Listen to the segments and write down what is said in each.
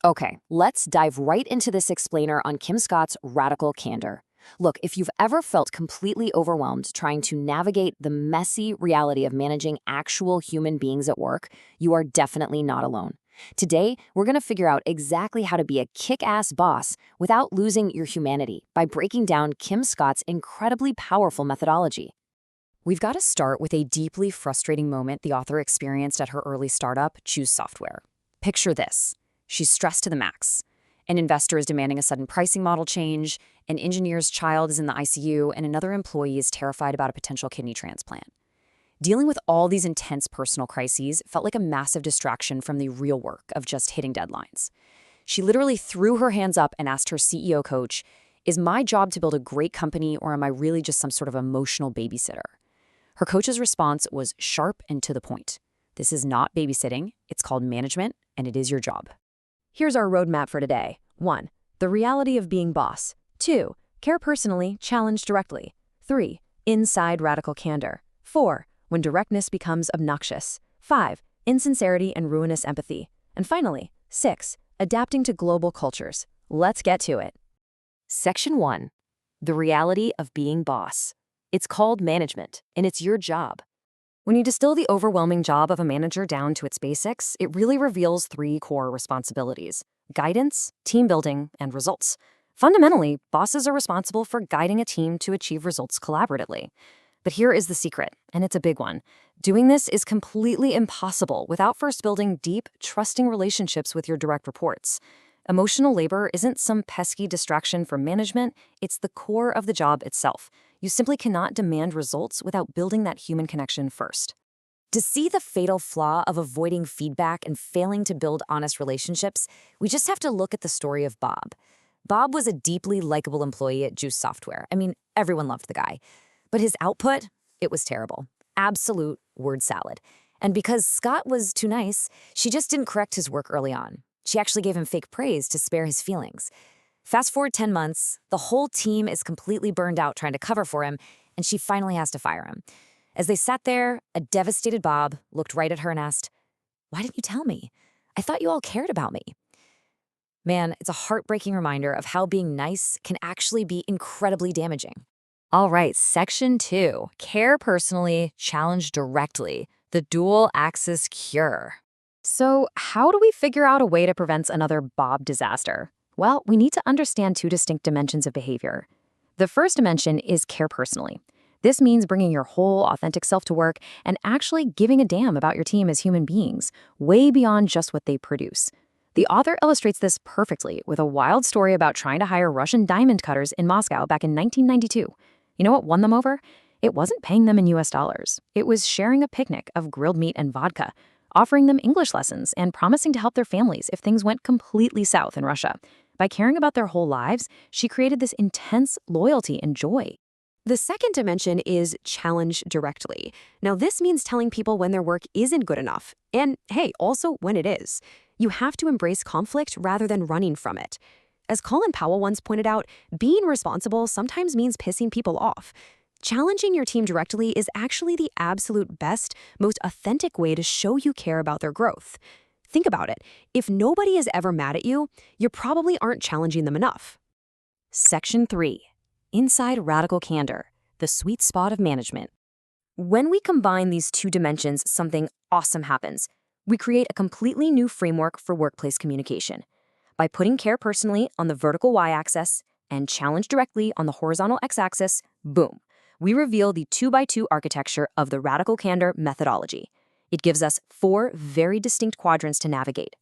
Okay, let's dive right into this explainer on Kim Scott's Radical Candor. Look, if you've ever felt completely overwhelmed trying to navigate the messy reality of managing actual human beings at work, you are definitely not alone. Today, we're going to figure out exactly how to be a kick-ass boss without losing your humanity by breaking down Kim Scott's incredibly powerful methodology. We've got to start with a deeply frustrating moment the author experienced at her early startup, Choose Software. Picture this. She's stressed to the max. An investor is demanding a sudden pricing model change, an engineer's child is in the ICU, and another employee is terrified about a potential kidney transplant. Dealing with all these intense personal crises felt like a massive distraction from the real work of just hitting deadlines. She literally threw her hands up and asked her CEO coach, "Is my job to build a great company, or am I really just some sort of emotional babysitter?" Her coach's response was sharp and to the point. "This is not babysitting, it's called management, and it is your job." Here's our roadmap for today. 1. The reality of being boss. 2. Care personally, challenge directly. 3. Inside radical candor. 4. When directness becomes obnoxious. 5. Insincerity and ruinous empathy. And finally, 6. Adapting to global cultures. Let's get to it. Section 1. The reality of being boss. It's called management, and it's your job. When you distill the overwhelming job of a manager down to its basics, it really reveals 3 core responsibilities: guidance, team building, and results. Fundamentally, bosses are responsible for guiding a team to achieve results collaboratively. But here is the secret, and it's a big one. Doing this is completely impossible without first building deep, trusting relationships with your direct reports. Emotional labor isn't some pesky distraction from management, it's the core of the job itself. You simply cannot demand results without building that human connection first. To see the fatal flaw of avoiding feedback and failing to build honest relationships, we just have to look at the story of Bob. Bob was a deeply likable employee at Juice Software. I mean, everyone loved the guy. But his output, it was terrible. Absolute word salad. And because Scott was too nice, she just didn't correct his work early on. She actually gave him fake praise to spare his feelings. Fast forward 10 months, the whole team is completely burned out trying to cover for him, and she finally has to fire him. As they sat there, a devastated Bob looked right at her and asked, "Why didn't you tell me? I thought you all cared about me." Man, it's a heartbreaking reminder of how being nice can actually be incredibly damaging. All right, Section 2, care personally, challenge directly, the dual-axis cure. So how do we figure out a way to prevent another Bob disaster? Well, we need to understand 2 distinct dimensions of behavior. The first dimension is care personally. This means bringing your whole authentic self to work and actually giving a damn about your team as human beings, way beyond just what they produce. The author illustrates this perfectly with a wild story about trying to hire Russian diamond cutters in Moscow back in 1992. You know what won them over? It wasn't paying them in US dollars. It was sharing a picnic of grilled meat and vodka, offering them English lessons, and promising to help their families if things went completely south in Russia. By caring about their whole lives, she created this intense loyalty and joy. The second dimension is challenge directly. Now, this means telling people when their work isn't good enough, and hey, also when it is. You have to embrace conflict rather than running from it. As Colin Powell once pointed out, being responsible sometimes means pissing people off. Challenging your team directly is actually the absolute best, most authentic way to show you care about their growth. Think about it. If nobody is ever mad at you, you probably aren't challenging them enough. Section 3. Inside radical candor, the sweet spot of management. When we combine these 2 dimensions, something awesome happens. We create a completely new framework for workplace communication. By putting care personally on the vertical y-axis and challenge directly on the horizontal x-axis, boom, we reveal the 2x2 architecture of the Radical Candor methodology. It gives us 4 very distinct quadrants to navigate.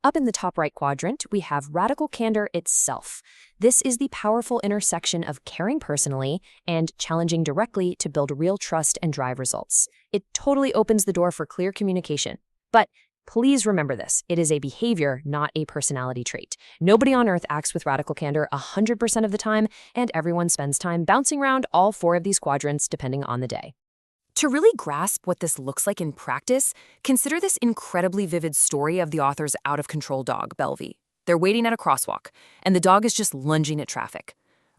Up in the top right quadrant, we have Radical Candor itself. This is the powerful intersection of caring personally and challenging directly to build real trust and drive results. It totally opens the door for clear communication. But please remember this, it is a behavior, not a personality trait. Nobody on earth acts with radical candor 100% of the time, and everyone spends time bouncing around all 4 of these quadrants depending on the day. To really grasp what this looks like in practice, consider this incredibly vivid story of the author's out-of-control dog, Belvy. They're waiting at a crosswalk, and the dog is just lunging at traffic.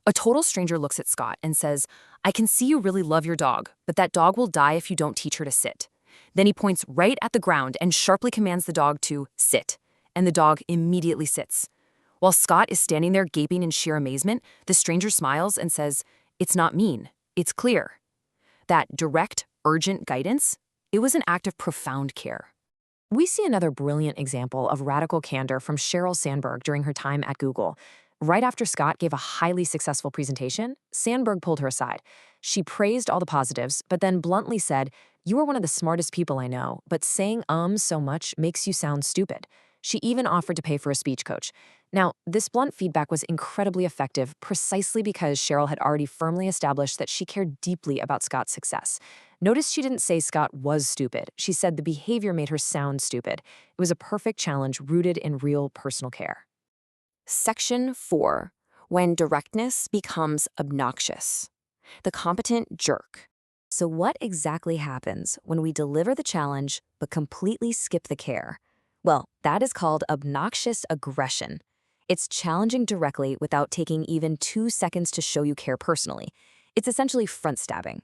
A total stranger looks at Scott and says, "I can see you really love your dog, but that dog will die if you don't teach her to sit." Then he points right at the ground and sharply commands the dog to sit. and the dog immediately sits. While Scott is standing there gaping in sheer amazement, the stranger smiles and says, "It's not mean, it's clear." That direct, urgent guidance, it was an act of profound care. We see another brilliant example of radical candor from Sheryl Sandberg during her time at Google. Right after Scott gave a highly successful presentation, Sandberg pulled her aside. She praised all the positives, but then bluntly said, "You are one of the smartest people I know, but saying so much makes you sound stupid." She even offered to pay for a speech coach. Now, this blunt feedback was incredibly effective precisely because Sheryl had already firmly established that she cared deeply about Scott's success. Notice she didn't say Scott was stupid. She said the behavior made her sound stupid. It was a perfect challenge rooted in real personal care. Section 4. When directness becomes obnoxious. The competent jerk. So what exactly happens when we deliver the challenge but completely skip the care? Well, that is called obnoxious aggression. It's challenging directly without taking even 2 seconds to show you care personally. It's essentially front stabbing.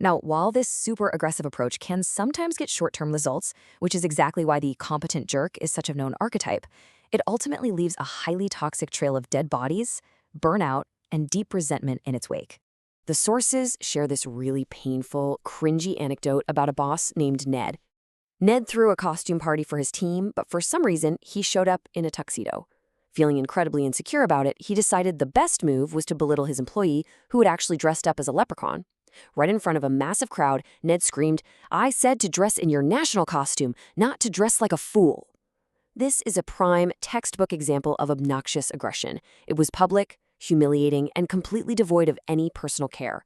Now, while this super aggressive approach can sometimes get short-term results, which is exactly why the competent jerk is such a known archetype, it ultimately leaves a highly toxic trail of dead bodies, burnout, and deep resentment in its wake. The sources share this really painful, cringy anecdote about a boss named Ned. Ned threw a costume party for his team, but for some reason, he showed up in a tuxedo. Feeling incredibly insecure about it, he decided the best move was to belittle his employee, who had actually dressed up as a leprechaun. Right in front of a massive crowd, Ned screamed, "I said to dress in your national costume, not to dress like a fool." This is a prime, textbook example of obnoxious aggression. It was public, humiliating, and completely devoid of any personal care.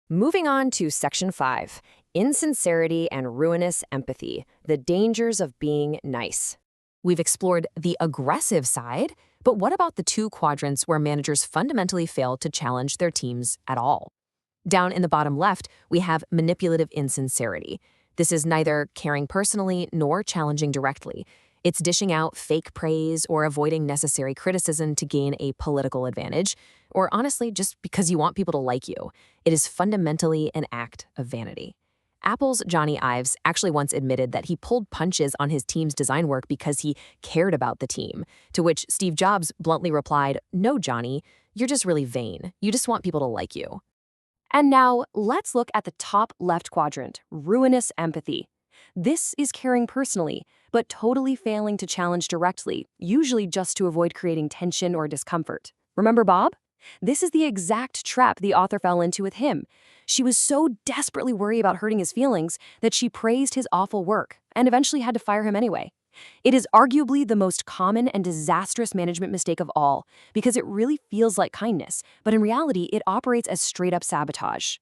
Moving on to Section 5, Insincerity and Ruinous Empathy, the Dangers of Being Nice. We've explored the aggressive side, but what about the 2 quadrants where managers fundamentally fail to challenge their teams at all? Down in the bottom left, we have manipulative insincerity. This is neither caring personally nor challenging directly. It's dishing out fake praise or avoiding necessary criticism to gain a political advantage, or honestly, just because you want people to like you. It is fundamentally an act of vanity. Apple's Johnny Ives actually once admitted that he pulled punches on his team's design work because he cared about the team, to which Steve Jobs bluntly replied, "No, Johnny, you're just really vain. You just want people to like you." And now, let's look at the top left quadrant, ruinous empathy. This is caring personally, but totally failing to challenge directly, usually just to avoid creating tension or discomfort. Remember Bob? This is the exact trap the author fell into with him. She was so desperately worried about hurting his feelings that she praised his awful work and eventually had to fire him anyway. It is arguably the most common and disastrous management mistake of all because it really feels like kindness, but in reality, it operates as straight-up sabotage.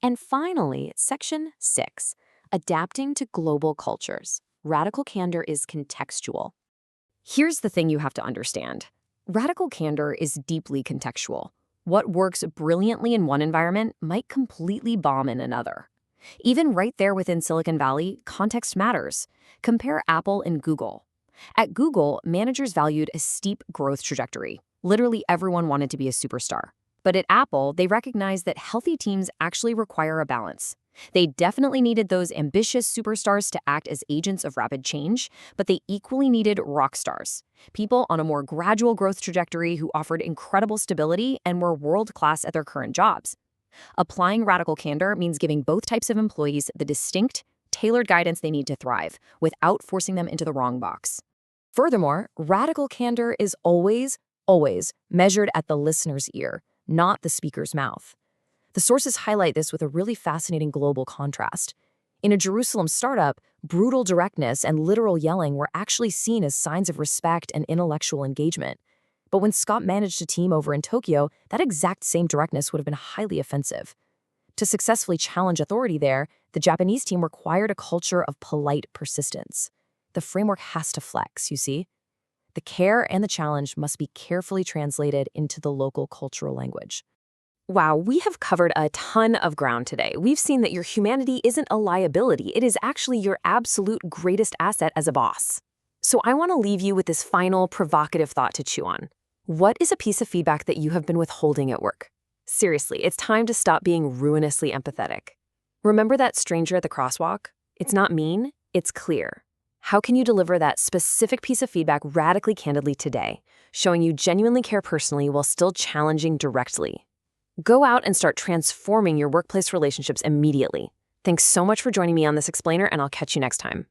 And finally, Section 6, Adapting to Global Cultures. Radical candor is contextual. Here's the thing you have to understand. Radical candor is deeply contextual. What works brilliantly in one environment might completely bomb in another. Even right there within Silicon Valley, context matters. Compare Apple and Google. At Google, managers valued a steep growth trajectory. Literally everyone wanted to be a superstar. But at Apple, they recognized that healthy teams actually require a balance. They definitely needed those ambitious superstars to act as agents of rapid change, but they equally needed rock stars, people on a more gradual growth trajectory who offered incredible stability and were world-class at their current jobs. Applying radical candor means giving both types of employees the distinct, tailored guidance they need to thrive without forcing them into the wrong box. Furthermore, radical candor is always measured at the listener's ear, not the speaker's mouth. The sources highlight this with a really fascinating global contrast. In a Jerusalem startup, brutal directness and literal yelling were actually seen as signs of respect and intellectual engagement. But when Scott managed a team over in Tokyo, that exact same directness would have been highly offensive. To successfully challenge authority there, the Japanese team required a culture of polite persistence. The framework has to flex, you see? The care and the challenge must be carefully translated into the local cultural language. Wow, we have covered a ton of ground today. We've seen that your humanity isn't a liability. It is actually your absolute greatest asset as a boss. So I want to leave you with this final provocative thought to chew on. What is a piece of feedback that you have been withholding at work? Seriously, it's time to stop being ruinously empathetic. Remember that stranger at the crosswalk? It's not mean, it's clear. How can you deliver that specific piece of feedback radically candidly today, showing you genuinely care personally while still challenging directly? Go out and start transforming your workplace relationships immediately. Thanks so much for joining me on this explainer, and I'll catch you next time.